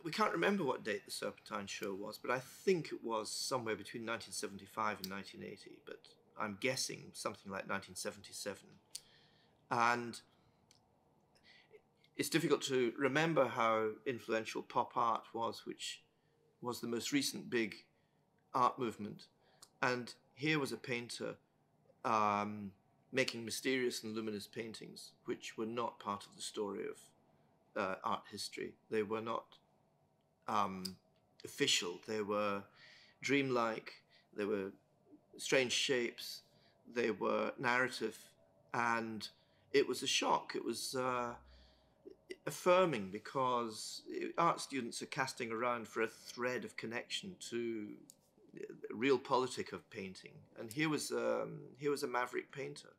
we can't remember what date the Serpentine show was, but I think it was somewhere between 1975 and 1980, but I'm guessing something like 1977. And it's difficult to remember how influential pop art was, which was the most recent big art movement. And here was a painter making mysterious and luminous paintings, which were not part of the story of art history. They were not official. They were dreamlike. They were strange shapes. They were narrative. And it was a shock. It was affirming, because art students are casting around for a thread of connection to the real politic of painting. And here was a maverick painter.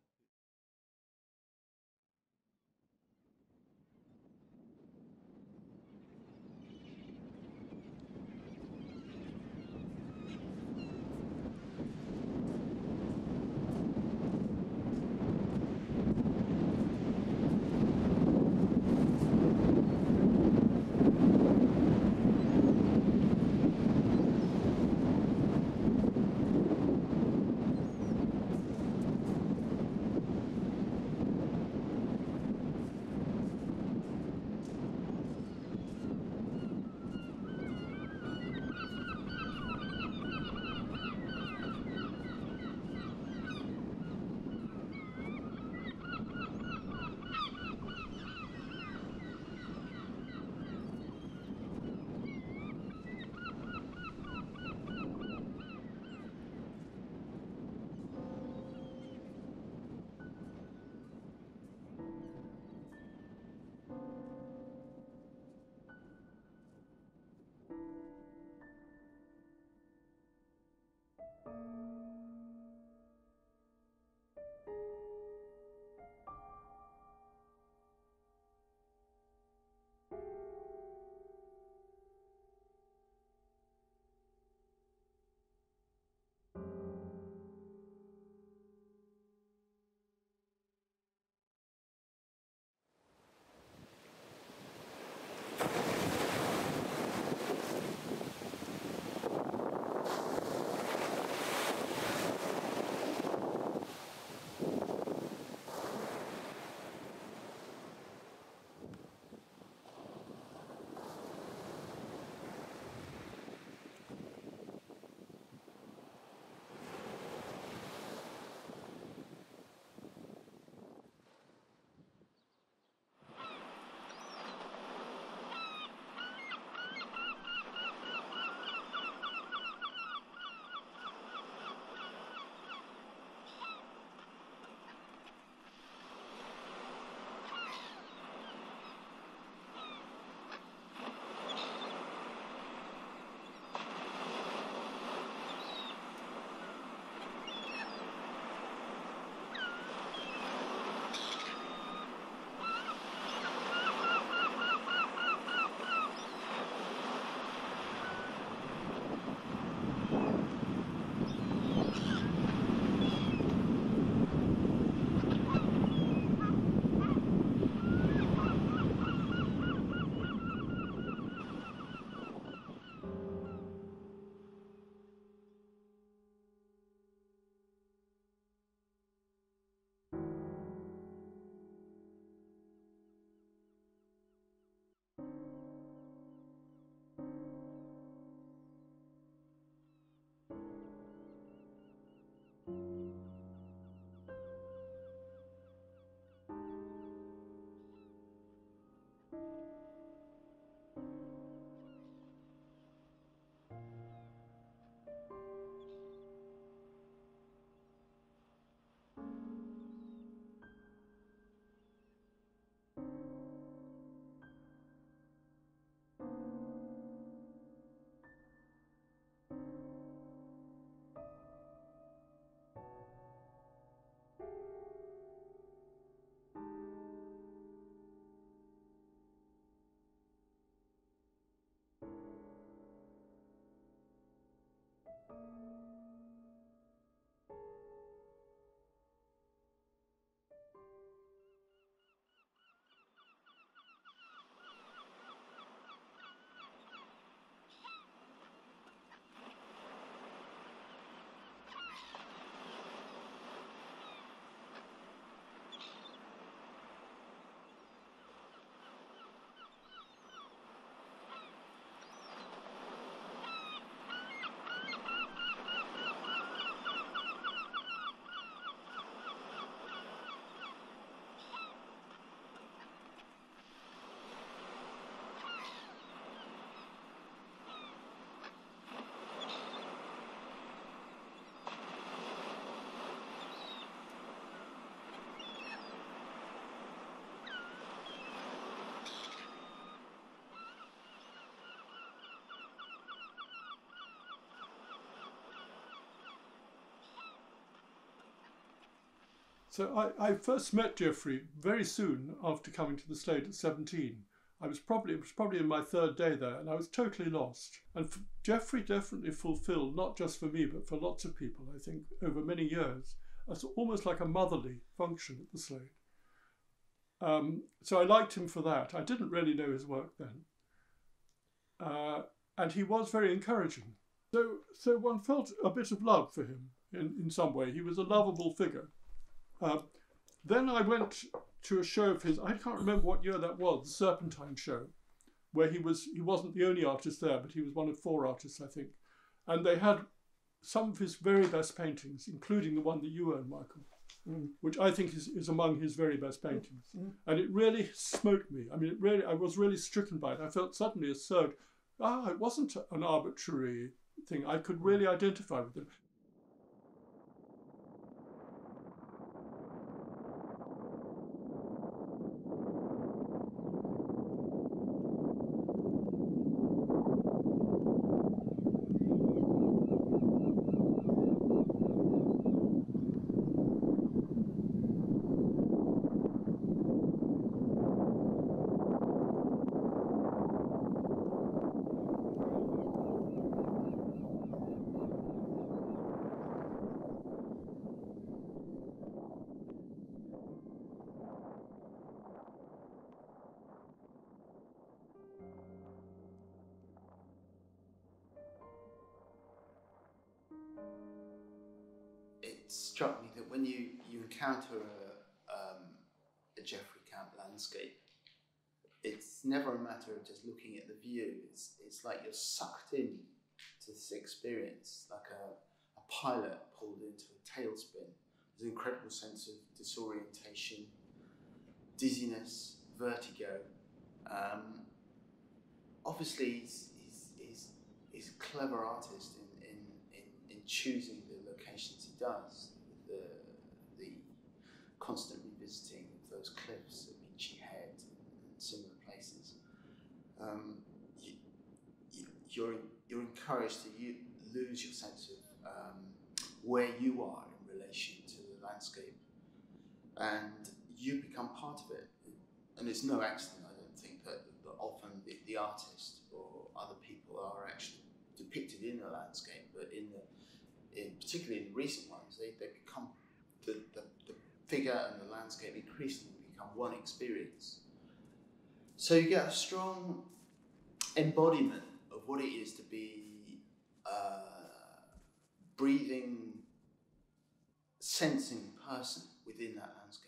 So I first met Jeffrey very soon after coming to the Slade at 17. It was probably in my third day there, and I was totally lost. And Jeffrey definitely fulfilled, not just for me, but for lots of people, I think, over many years, as almost like a motherly function at the Slade. So I liked him for that. I didn't really know his work then. And he was very encouraging. So one felt a bit of love for him in some way. He was a lovable figure. Then I went to a show of his, I can't remember what year that was, the Serpentine show, where he wasn't the only artist there, but he was one of 4 artists, I think. And they had some of his very best paintings, including the one that you own, Michael, which I think is among his very best paintings. And it really smote me. I mean, I was really stricken by it. I felt suddenly it wasn't an arbitrary thing. I could really identify with him. It struck me that when you encounter a Jeffery Camp landscape, it's never a matter of just looking at the view. It's like you're sucked in to this experience, like a pilot pulled into a tailspin. There's an incredible sense of disorientation, dizziness, vertigo. Obviously, he's a clever artist in choosing the locations he does. The constant revisiting of those cliffs at Beachy Head and similar places. You're encouraged to lose your sense of where you are in relation to the landscape, and you become part of it. And it's no accident, I don't think, that often the artist or other people are actually depicted in the landscape, but particularly in recent ones, they become the figure and the landscape increasingly become one experience. So you get a strong embodiment of what it is to be a breathing, sensing person within that landscape.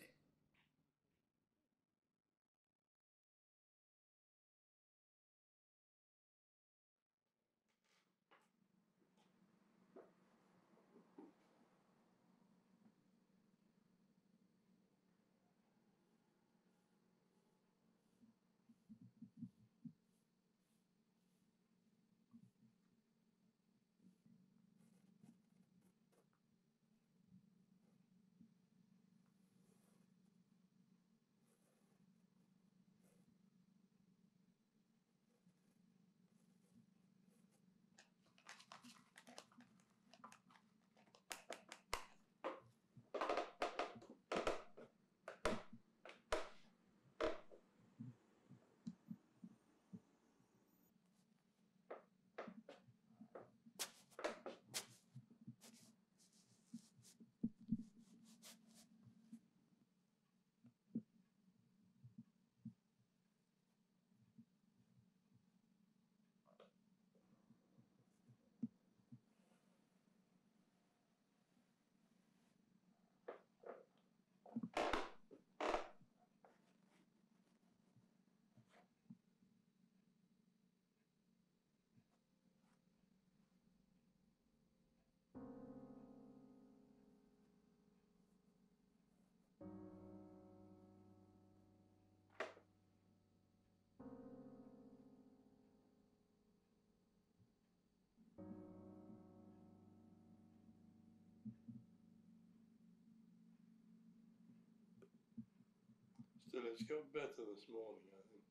Still, it's got better this morning, I think.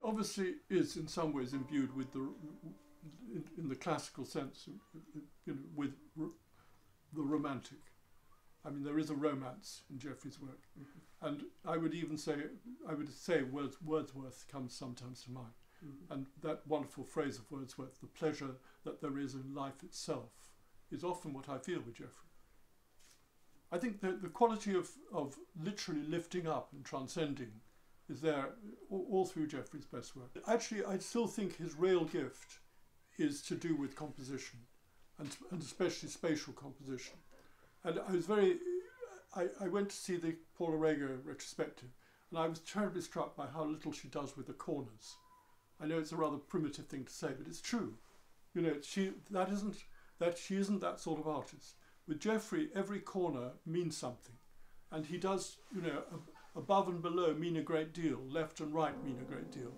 Obviously is in some ways imbued with in the classical sense, with the romantic. I mean, there is a romance in Jeffrey's work, and I would say Wordsworth comes sometimes to mind, and that wonderful phrase of Wordsworth, "the pleasure that there is in life itself," is often what I feel with Jeffrey. I think that the quality of literally lifting up and transcending is there all through Jeffrey's best work. Actually, I still think his real gift is to do with composition, and especially spatial composition. And I went to see the Paula Rego retrospective, and I was terribly struck by how little she does with the corners. I know it's a rather primitive thing to say, but it's true. She isn't that sort of artist. With Jeffrey, every corner means something, and he does, above and below mean a great deal, left and right mean a great deal.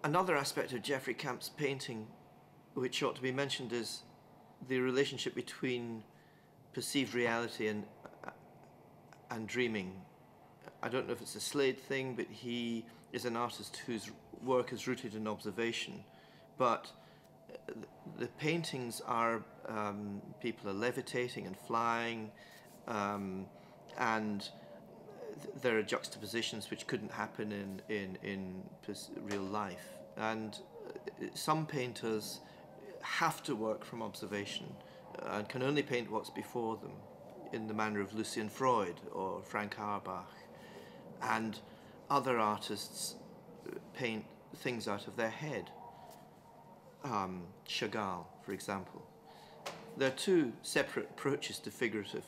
Another aspect of Jeffery Camp's painting, which ought to be mentioned, is the relationship between perceived reality and dreaming. I don't know if it's a Slade thing, but he is an artist whose work is rooted in observation. But the paintings are, people are levitating and flying, and there are juxtapositions which couldn't happen in real life. And some painters have to work from observation and can only paint what's before them, in the manner of Lucian Freud or Frank Auerbach. And other artists paint things out of their head. Chagall, for example. There are two separate approaches to figurative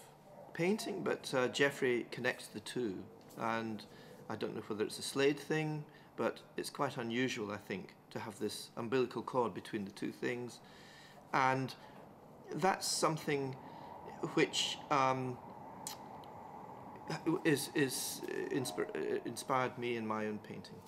painting, but Jeffery connects the two. And I don't know whether it's a Slade thing, but it's quite unusual, I think, to have this umbilical cord between the two things. And that's something which inspired me in my own painting.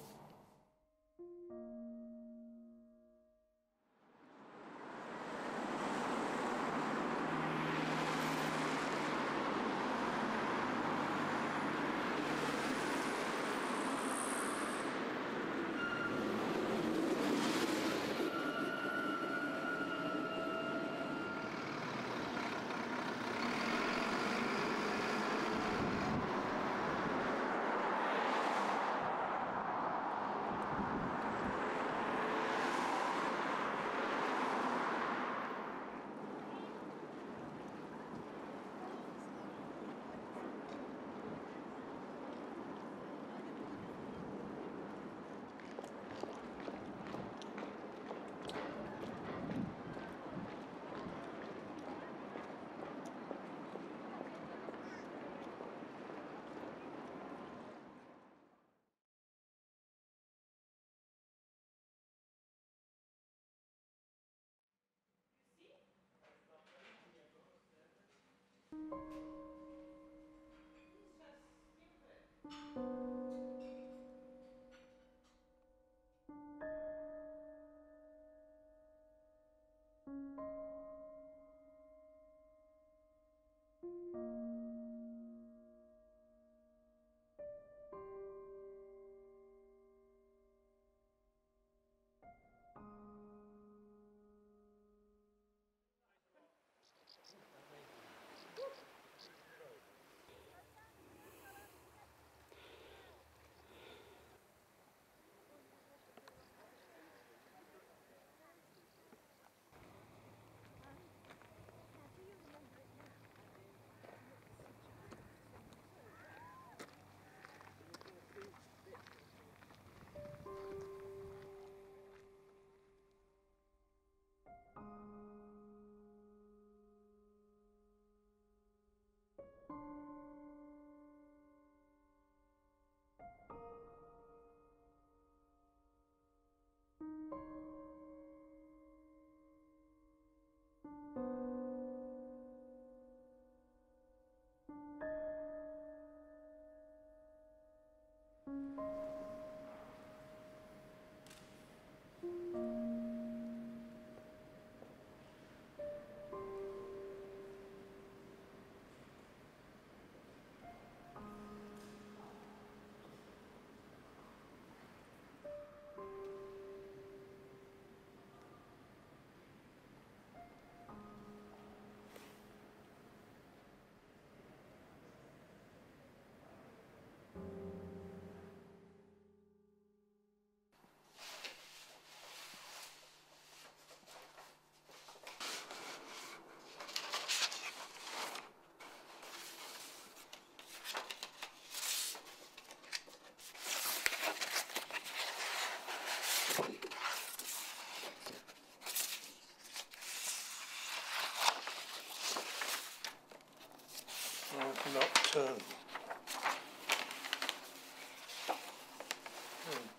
Nocturne.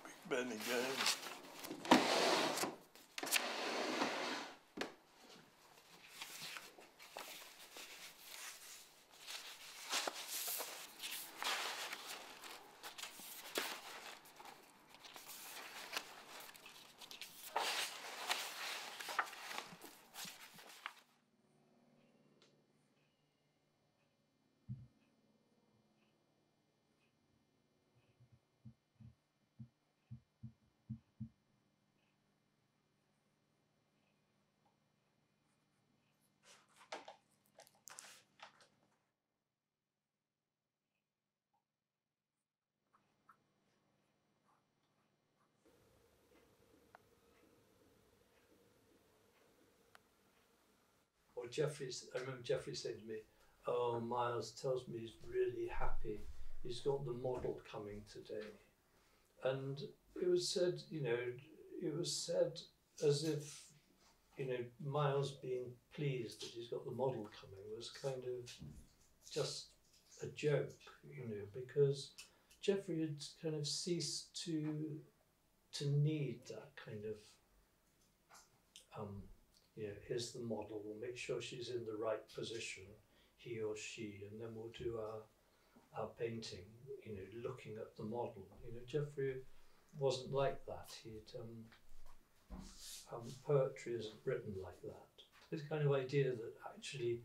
Big Ben again. Or I remember Jeffrey saying to me, "Oh, Miles tells me he's really happy. He's got the model coming today." And it was said, as if, Miles being pleased that he's got the model coming was kind of just a joke, because Jeffrey had kind of ceased to need that kind of, here's the model, we'll make sure she's in the right position, he or she, and then we'll do our painting, looking at the model. Jeffrey wasn't like that. Poetry isn't written like that. This kind of idea that actually,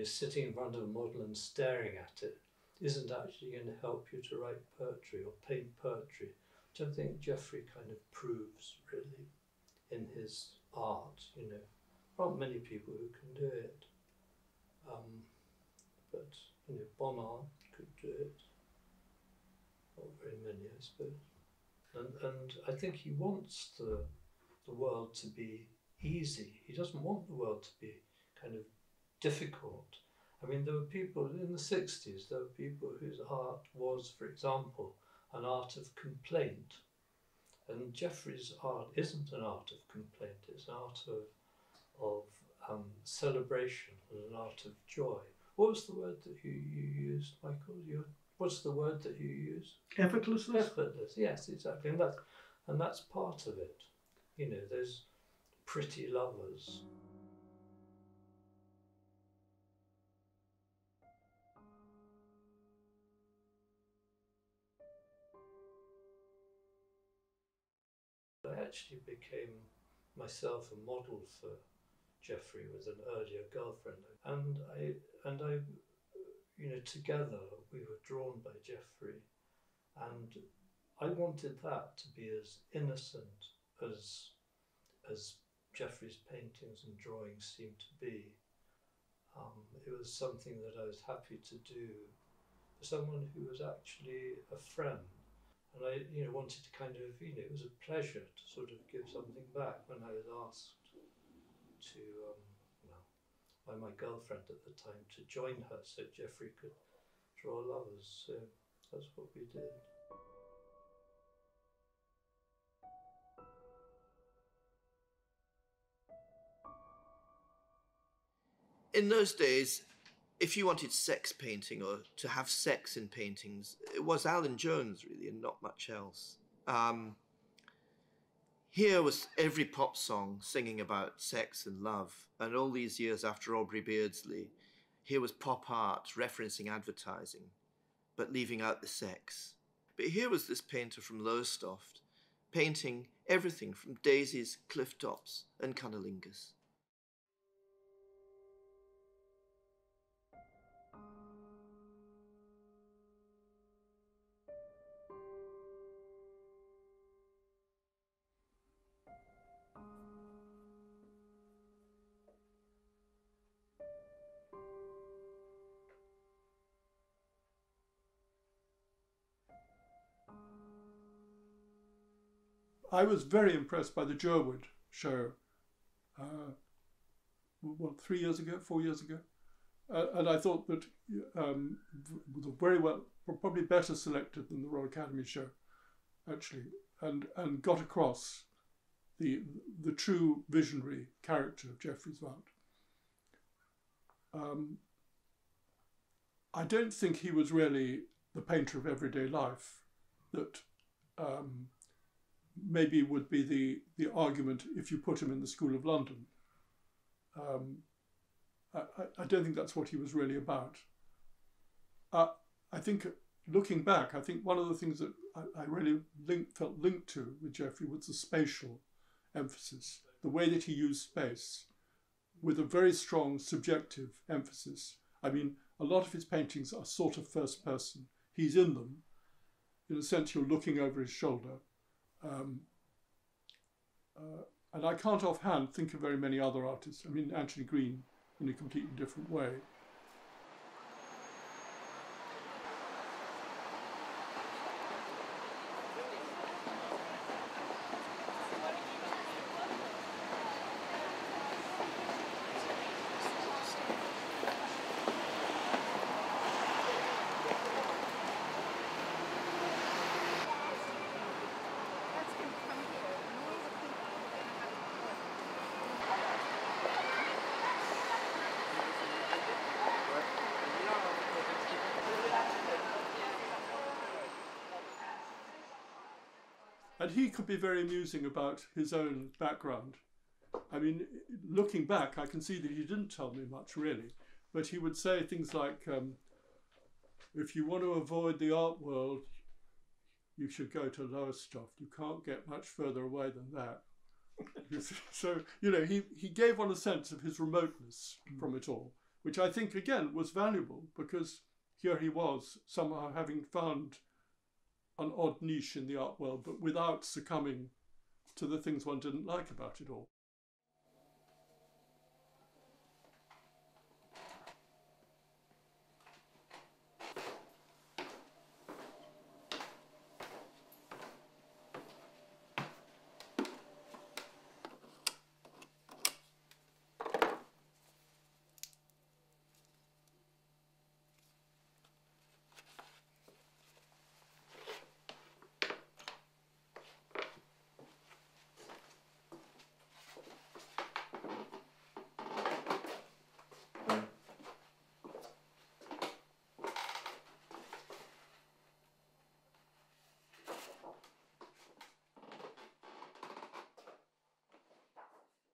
sitting in front of a model and staring at it isn't actually going to help you to write poetry or paint poetry, which I think Jeffrey kind of proves really in his art. There aren't many people who can do it, but Bonnard could do it. Not very many, I suppose. And I think he wants the world to be easy. He doesn't want the world to be kind of difficult. I mean, there were people in the 60s, there were people whose art was, for example, an art of complaint. And Jeffrey's art isn't an art of complaint, it's an art of celebration and an art of joy. What was the word that you used, Michael? What's the word that you use? Effortlessness? Effortless, yes, exactly. And that's part of it. Those pretty lovers. I actually became myself a model for Jeffrey with an earlier girlfriend, and I together we were drawn by Jeffrey, and I wanted that to be as innocent as Jeffrey's paintings and drawings seemed to be. It was something that I was happy to do for someone who was actually a friend. And I, wanted to kind of, it was a pleasure to sort of give something back when I was asked to, by my girlfriend at the time, to join her so Jeffrey could draw lovers. So that's what we did. In those days, if you wanted sex painting or to have sex in paintings, it was Alan Jones, really, and not much else. Here was every pop song singing about sex and love, and all these years after Aubrey Beardsley, here was pop art referencing advertising, but leaving out the sex. But here was this painter from Lowestoft, painting everything from daisies, cliff tops, and cunnilingus. I was very impressed by the Jerwood show, 4 years ago? And I thought that was very well, probably better selected than the Royal Academy show, actually, and got across the true visionary character of Jeffrey Camp. I don't think he was really the painter of everyday life that maybe would be the argument if you put him in the School of London. I don't think that's what he was really about. I think, looking back, I think one of the things that I really felt linked to with Jeffrey was the spatial emphasis, the way that he used space with a very strong subjective emphasis. I mean, a lot of his paintings are sort of first person. He's in them. In a sense, you're looking over his shoulder. And I can't offhand think of very many other artists. I mean, Anthony Green in a completely different way. And he could be very amusing about his own background. I mean, looking back, I can see that he didn't tell me much really, but he would say things like, if you want to avoid the art world, you should go to Lowestoft. You can't get much further away than that. So, you know, he gave one a sense of his remoteness from it all, which I think, again, was valuable because here he was, somehow having found an odd niche in the art world, but without succumbing to the things one didn't like about it all.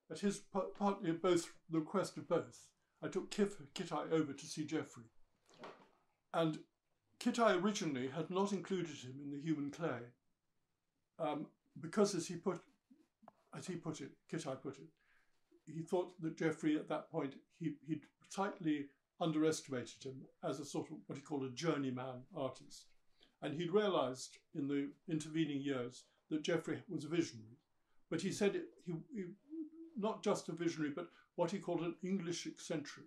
At his partly both the request of both, I took Kitai over to see Jeffrey. And Kitai originally had not included him in the human clay because, as he put it, Kitai put it, he thought that Jeffrey at that point, he'd slightly underestimated him as a sort of what he called a journeyman artist. And he'd realized in the intervening years that Jeffrey was a visionary. But he said he not just a visionary, but what he called an English eccentric.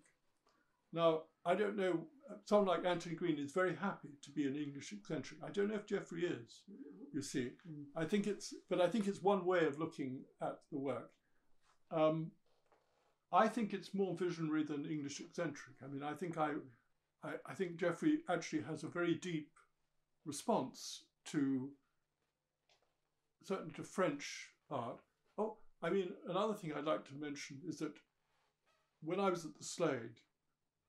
Now, I don't know, someone like Anthony Green is very happy to be an English eccentric. I don't know if Jeffrey is, you see. I think it's one way of looking at the work. I think it's more visionary than English eccentric. I mean, I think Jeffrey actually has a very deep response to, certainly to French art. Oh, I mean, another thing I'd like to mention is that when I was at the Slade,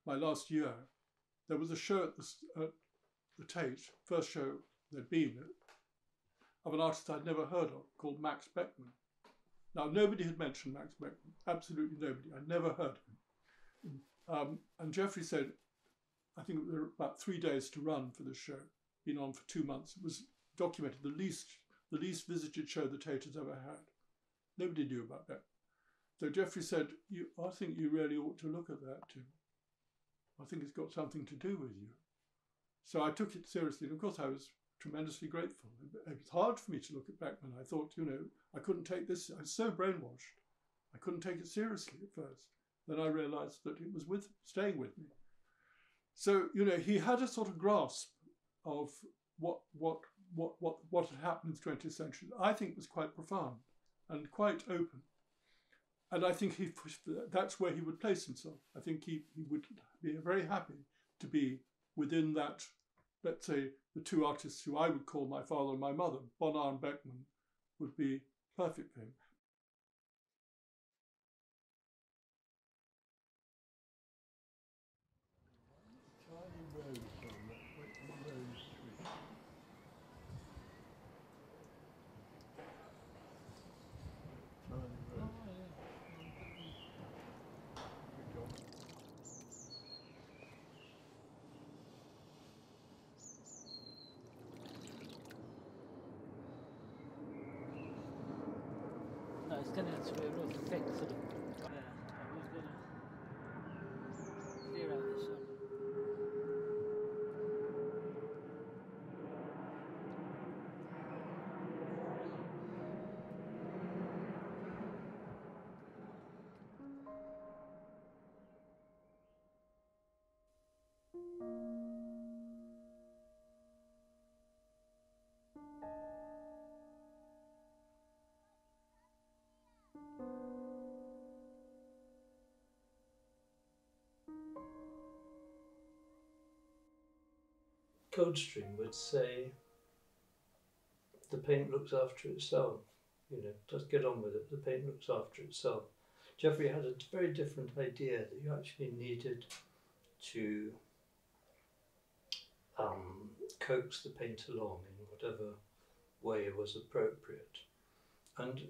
my last year, there was a show at the Tate, first show there'd been, of an artist I'd never heard of called Max Beckman. Now, nobody had mentioned Max Beckman, absolutely nobody. I'd never heard of him. And Jeffrey said, I think there were about 3 days to run for this show, been on for 2 months. It was documented, the least visited show the Tate has ever had. Nobody knew about that. So Jeffrey said, I think you really ought to look at that, Tim. I think it's got something to do with you. So I took it seriously. And of course, I was tremendously grateful. It was hard for me to look at Beckman. I thought, I couldn't take this. I was so brainwashed. I couldn't take it seriously at first. Then I realized that it was staying with me. So, he had a sort of grasp of what had happened in the 20th century. I think was quite profound and quite open. And I think that's where he would place himself. I think he would be very happy to be within that, let's say, the two artists who I would call my father and my mother, Bonnard and Beckman, would be perfect for him. It's going to be a real thick sort of. Yeah, I was going to clear out the sun. Coldstream would say the paint looks after itself, just get on with it, the paint looks after itself. Jeffrey had a very different idea that you actually needed to coax the paint along in whatever way was appropriate. And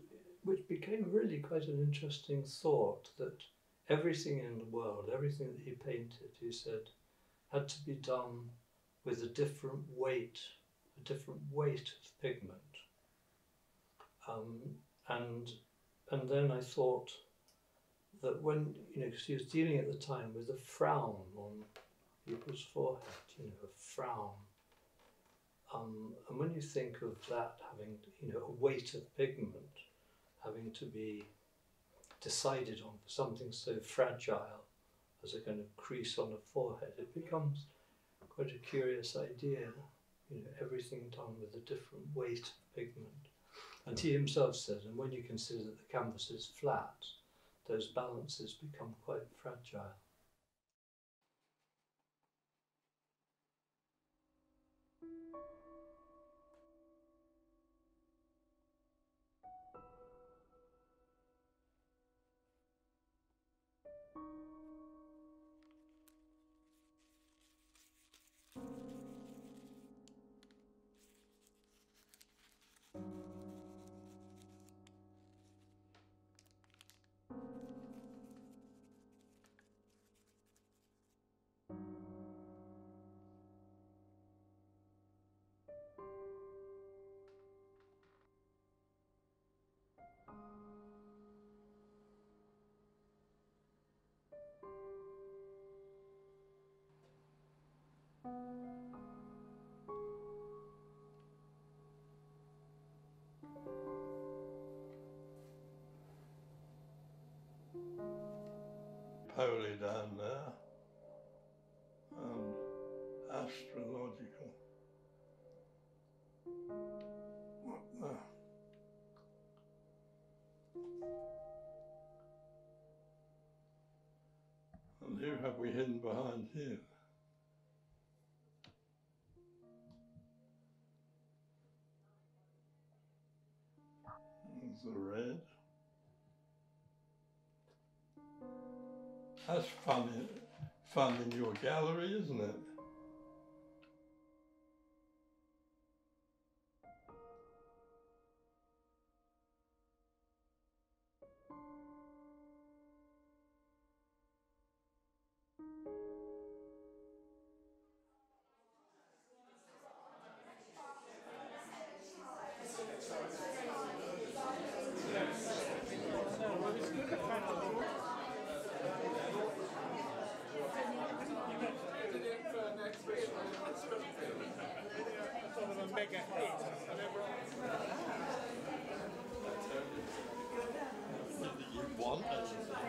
which became really quite an interesting thought, that everything in the world, everything that he painted, he said, had to be done with a different weight of pigment. And then I thought that when, because he was dealing at the time with a frown on people's forehead, a frown. And when you think of that having, a weight of pigment having to be decided on for something so fragile as a kind of crease on a forehead, it becomes quite a curious idea, everything done with a different weight of pigment. And he himself said, and when you consider that the canvas is flat, those balances become quite fragile. Poly down there, and astrological. What the? And who have we hidden behind here? There's the red. That's fun in your gallery, isn't it?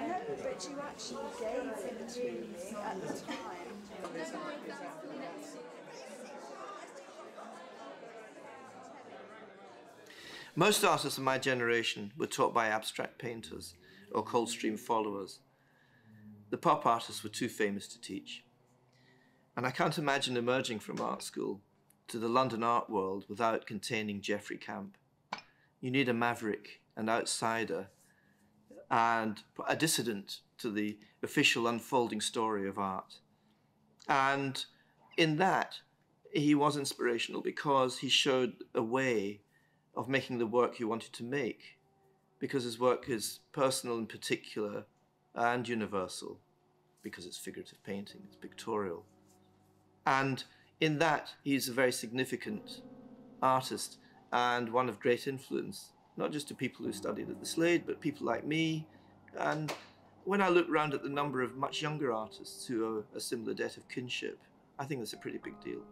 No, but you actually gave it to me at the time. Most artists of my generation were taught by abstract painters or Coldstream followers. The pop artists were too famous to teach. And I can't imagine emerging from art school to the London art world without containing Jeffery Camp. You need a maverick, an outsider, and a dissident to the official unfolding story of art. And in that, he was inspirational because he showed a way of making the work he wanted to make, because his work is personal and particular and universal, because it's figurative painting, it's pictorial. And in that, he's a very significant artist and one of great influence, not just to people who studied at the Slade, but people like me. And when I look around at the number of much younger artists who owe a similar debt of kinship, I think that's a pretty big deal.